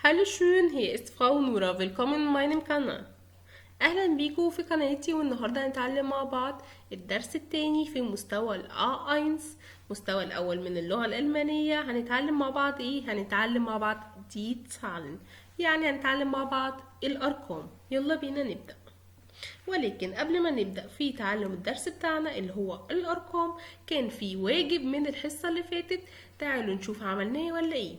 Hallo schön, hier ist Frau Nura. Willkommen in meinem Kanal. أهلا بيكم في قناتي، والنهاردة هنتعلم مع بعض الدرس التاني في مستوى ال A1، مستوى الأول من اللغة الألمانية. هنتعلم مع بعض هنتعلم مع بعض die Zahlen، يعني هنتعلم مع بعض الأرقام. يلا بينا نبدأ. ولكن قبل ما نبدأ في تعلم الدرس بتاعنا اللي هو الأرقام، كان في واجب من الحصة اللي فاتت. تعالوا نشوف عملناه ولا ايه.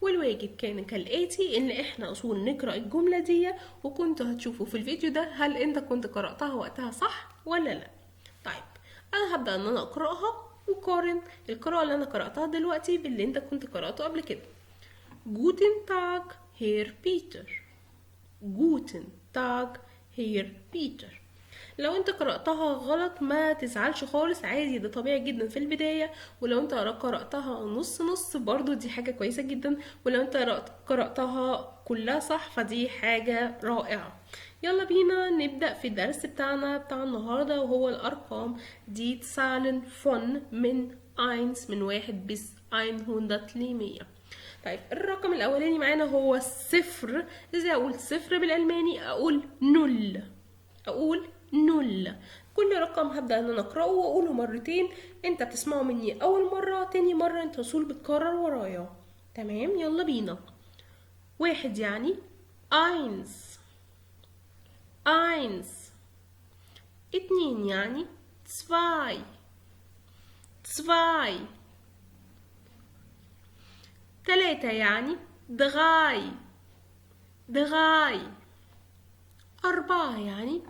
والواجب كان كالآتي: إن إحنا أصول نقرأ الجملة دي، وكنت هتشوفوا في الفيديو ده هل أنت كنت قرأتها وقتها صح ولا لا. طيب، أنا هبدأ إن أنا أقرأها وقارن القراءة اللي أنا قرأتها دلوقتي باللي أنت كنت قرأته قبل كده. Guten Tag, Herr Peter. Guten Tag, Herr Peter. لو انت قرأتها غلط ما تزعلش خالص، عادي، ده طبيعي جدا في البداية. ولو انت قرأتها نص نص برضو دي حاجة كويسة جدا. ولو انت قرأتها كلها صح فدي حاجة رائعة. يلا بينا نبدأ في الدرس بتاعنا بتاع النهاردة، وهو الأرقام دي Zahlen von من 1 من 1 bis 100 ل100. طيب، الرقم الأولاني معانا هو الصفر. ازاي أقول صفر بالألماني؟ أقول نول. أقول نول. كل رقم هبدأ ان انا اقراه واقوله مرتين. انت بتسمعه مني اول مرة، تاني مرة انت اصول بتكرر ورايا. تمام، يلا بينا. واحد يعني eins. eins. اتنين يعني zwei. zwei. تلاتة يعني drei. drei. أربعة يعني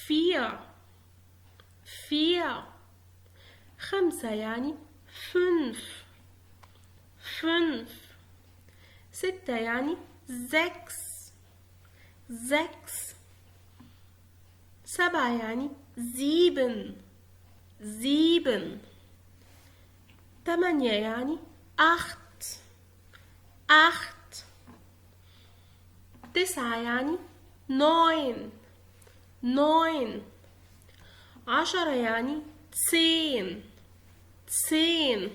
vier. vier. خمسة يعني fünf. fünf. ستة يعني sechs. sechs. سبعة يعني sieben. sieben. تمانية يعني acht. acht. تسعة يعني neun. neun. عشرة يعني zehn. zehn.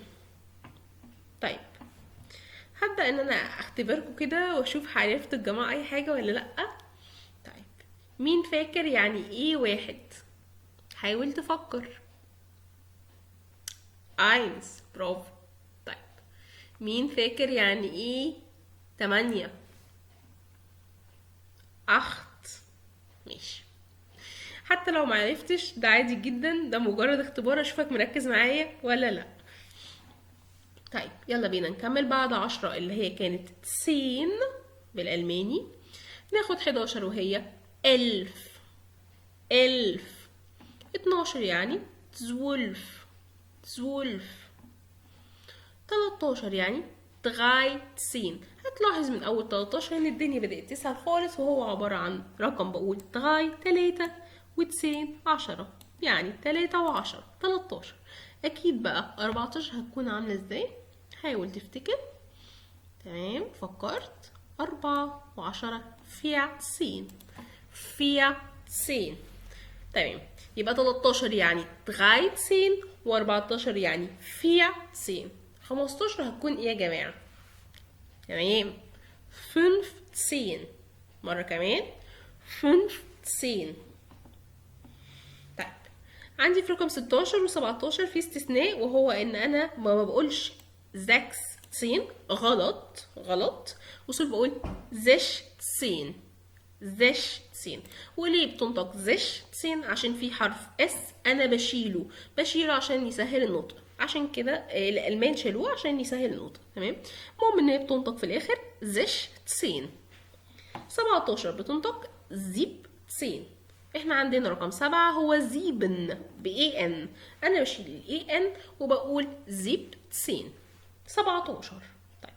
طيب، هبدأ ان انا اختبركم كده واشوف عرفتوا الجماعة اي حاجة ولا لأ. طيب، مين فاكر يعني ايه واحد؟ حاول تفكر. eins. برافو. طيب، مين فاكر يعني ايه 8؟ acht. ماشي. حتى لو معرفتش ده عادي جدا، ده مجرد اختبار اشوفك مركز معايا ولا لا. طيب، يلا بينا نكمل. بعد 10 اللي هي كانت سين بالألماني، ناخد 11 وهي ألف. ألف. 12 يعني زولف. زولف. 13 يعني دغايتسين. هتلاحظ من أول 13 إن الدنيا بدأت تسهل خالص، وهو عبارة عن رقم بقول دغاي 3 وتسين 10، يعني 3 و10 13. أكيد بقى 14 هتكون عاملة ازاي؟ حاول تفتكر. تمام، فكرت. 4 و10 14. 14. تمام، يبقى 13 يعني 13 و14 يعني 14. 15 هتكون ايه يا جماعة؟ تمام، 15. مرة كمان 15. طيب، عندي في رقم 16 و17 في استثناء، وهو ان انا ما بقولش 16. غلط غلط. وصول بقول 16. 16. وليه بتنطق 16؟ عشان في حرف اس انا بشيله عشان يسهل النطق. عشان كده الالمان شالوه عشان يسهل النطق. تمام، المهم ان هي بتنطق في الاخر 16. 17 بتنطق 17. احنا عندنا رقم 7 هو زيبن باي ان. انا بشيل الاي ان وبقول 17. 17. طيب،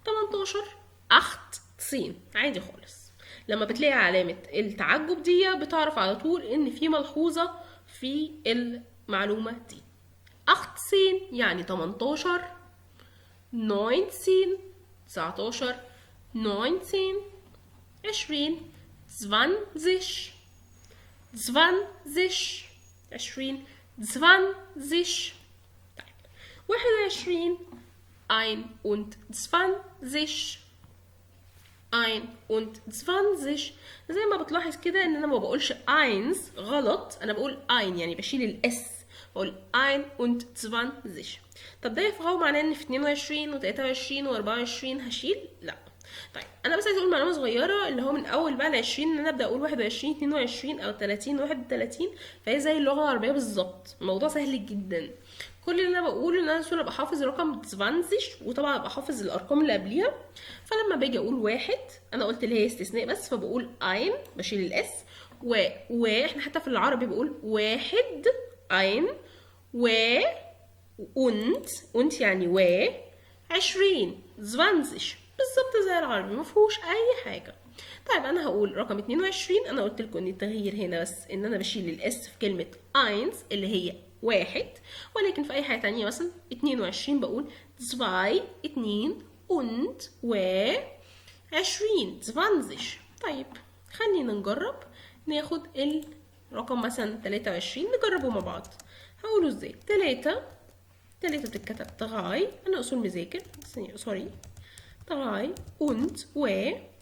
18 18. عادي خالص. لما بتلاقي علامة التعجب دي بتعرف على طول ان في ملحوظة في المعلومة دي. 18 يعني 18. 19 19. 19 20. 20 20. 20 20. طيب، 21 21. 21. زي ما بتلاحظ كده ان انا ما بقولش eins غلط، انا بقول ein يعني بشيل الاس، بقول 21. طب ده يفهم معناه ان في 22 و23 و24 هشيل؟ لا. طيب انا بس عايز اقول معلومه صغيره، اللي هو من اول بقى ال 20 ان انا ابدا اقول 21 22 او 30 31، فهي زي اللغه العربيه بالظبط، الموضوع سهل جدا. كل اللي انا بقوله ان انا ابقى حافظ رقم 20 وطبعا ابقى حافظ الارقام اللي قبليها. فلما باجي اقول واحد، انا قلت اللي هي استثناء بس، فبقول ein بشيل الاس، احنا حتى في العربي بقول واحد ein und يعني 20 بالظبط زي العربي، مفهوش اي حاجه. طيب انا هقول رقم 22. انا قلت لكم ان التغيير هنا بس ان انا بشيل الاس في كلمه eins اللي هي واحد، ولكن في اي حاجه تانية مثلا 22 بقول 2 und 20. طيب خلينا نجرب ناخد الرقم مثلا 23 نجربه مع بعض. هقوله ازاي؟ 3 بتتكتب 3، انا اصول مذاكر سوري 3 und 20.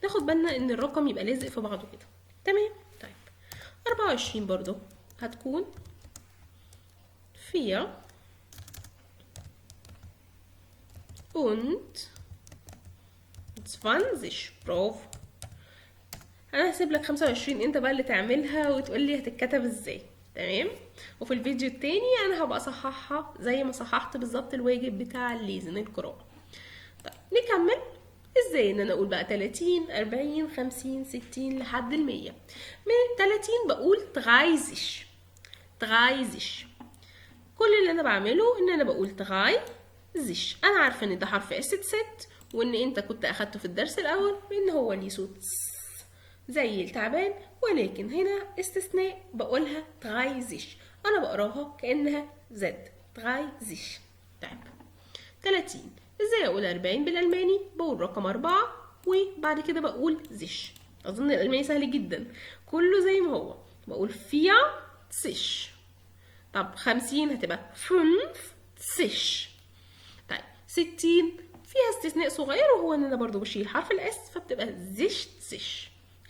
ناخد بالنا ان الرقم يبقى لازق في بعضه كده، تمام. طيب 24 برضو هتكون 4 und 20. برافو. انا هسيب لك 25 انت بقى اللي تعملها وتقول لي هتتكتب ازاي، تمام. وفي الفيديو التاني انا هبقى اصححها زي ما صححت بالظبط الواجب بتاع الليزن القراءه. طيب نكمل ازاي ان انا اقول بقى 30 40 50 60 لحد ال 100. من 30 بقول 30. كل اللي انا بعمله ان انا بقول 30. انا عارفه ان ده حرف اس ست، وان انت كنت اخدته في الدرس الاول ان هو ليه صوت زي التعبان، ولكن هنا استثناء بقولها 30. انا بقراها كانها زد 30. طيب 30 ازاي اقول 40 بالالماني؟ بقول رقم 4 وبعد كده بقول زيش. اظن الالماني سهل جدا كله زي ما هو، بقول 40. طب 50 هتبقى 50. طيب 60 فيها استثناء صغير، وهو ان انا برضو بشيل حرف الاس فبتبقى زيش.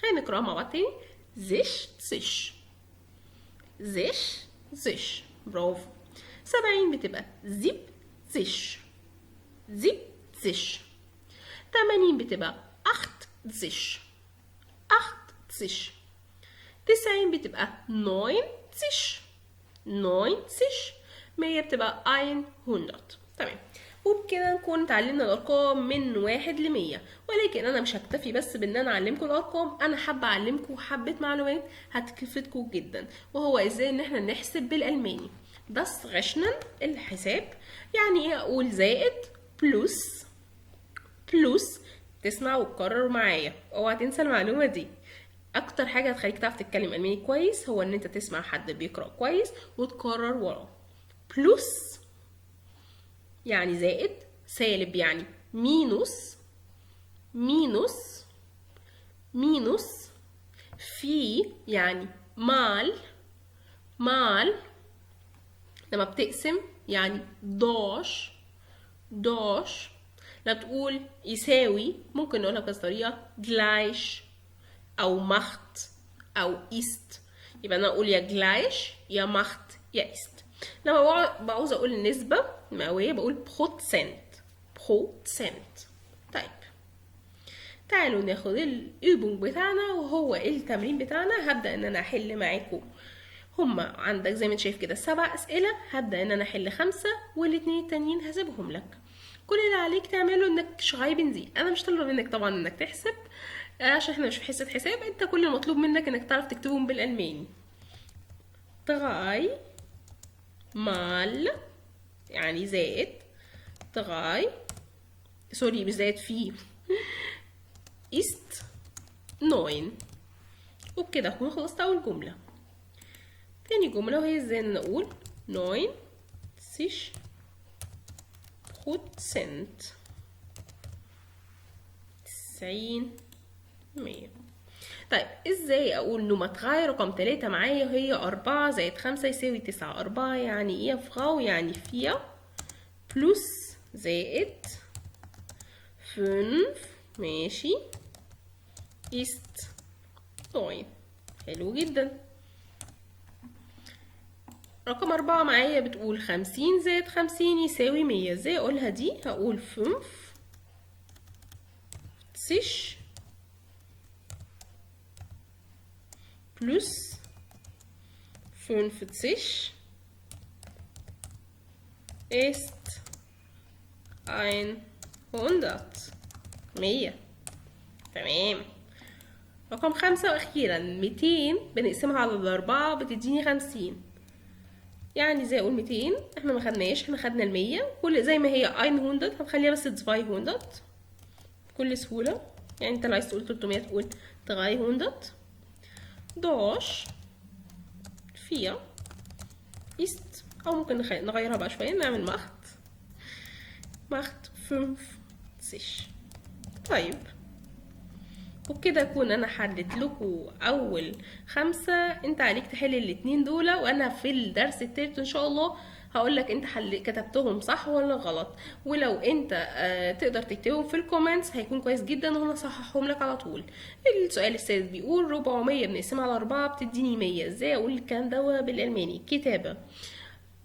خلينا نقراها مع بعض تاني. زيش. برافو. 70 بتبقى زيش. 80 بتبقى 80. 90 بتبقى 90. 100 بتبقى 100. تمام. وبكده نكون اتعلمنا الارقام من 1 ل100، ولكن انا مش هكتفي بس بان انا اعلمكم الارقام، انا حابه اعلمكم حبه معلومات هتفيدكم جدا، وهو ازاي ان احنا نحسب بالالماني. das rechnen الحساب. يعني ايه اقول زائد بلس تسمع وتكرر معايا، اوعى تنسى المعلومه دي. اكتر حاجه هتخليك تعرف تتكلم الماني كويس هو ان انت تسمع حد بيقرا كويس وتكرر وراه. بلس يعني زائد، سالب يعني مينوس، في يعني مال، لما بتقسم يعني دوش. لما تقول يساوي ممكن نقولها بكذا طريقه، gleich او macht او ist. يبقى انا اقول يا gleich يا macht يا ist. لما بعوز اقول النسبه مئويه بقول بروتسنت. طيب تعالوا ناخد الübung بتاعنا، وهو التمرين بتاعنا. هبدا ان انا احل معاكم، هما عندك زي ما انت شايف كده 7 اسئله، هبدا ان انا احل 5 والاتنين التانيين هسيبهم لك. كل اللي عليك تعمله انك شغايبن دي، انا مش طالبه منك طبعا انك تحسب عشان احنا مش في حصه حساب، انت كل المطلوب منك انك تعرف تكتبهم بالالماني. 3 مال يعني زائد 3 سوري مش زائد في ist 9. وبكده اكون خلصت اول جمله. تاني جمله وهي ازاي ان اقول 90%. 90%. طيب ازاي اقول نمرة 3 رقم 3 معايا وهي 4 زائد 5 يساوي 9. 4 يعني ايه يا فراو؟ يعني فيها بلس زائد 5 ماشي. ist 9. حلو جدا. رقم 4 معايا بتقول 50 زائد 50 يساوي 100. ازاي اقولها دي؟ هقول 5 6 plus 50 ist 100. 100. تمام. رقم 5 واخيرا 200 بنقسمها على الاربعة بتديني 50. يعني زي اقول 200 احنا ما خدناش، احنا خدنا ال100 كل زي ما هي 100 هنخليها بس 200 بكل سهولة. يعني انت لو عايز تقول 300 تقول 300 داش 4 ist، او ممكن نغيرها بقى شوية نعمل macht 50. طيب وبكده اكون انا حلت لكم اول 5. انت عليك تحل الاتنين دول، وانا في الدرس التالت ان شاء الله هقولك انت كتبتهم صح ولا غلط. ولو انت تقدر تكتبهم في الكومنتس هيكون كويس جدا وانا اصححهم لك على طول. السؤال السادس بيقول 400 بنقسمها على 4 بتديني 100. ازاي اقول الكلام ده بالالماني؟ كتابة.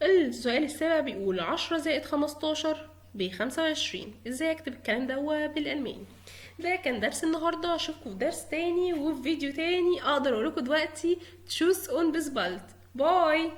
السؤال السابع بيقول 10 زائد 15 ب25. ازاي اكتب الكلام ده بالالماني؟ ده كان درس النهارده. اشوفكم في درس تاني وفي فيديو تاني اقدر اقولكم دلوقتي تشوس اون بسبالت. باي.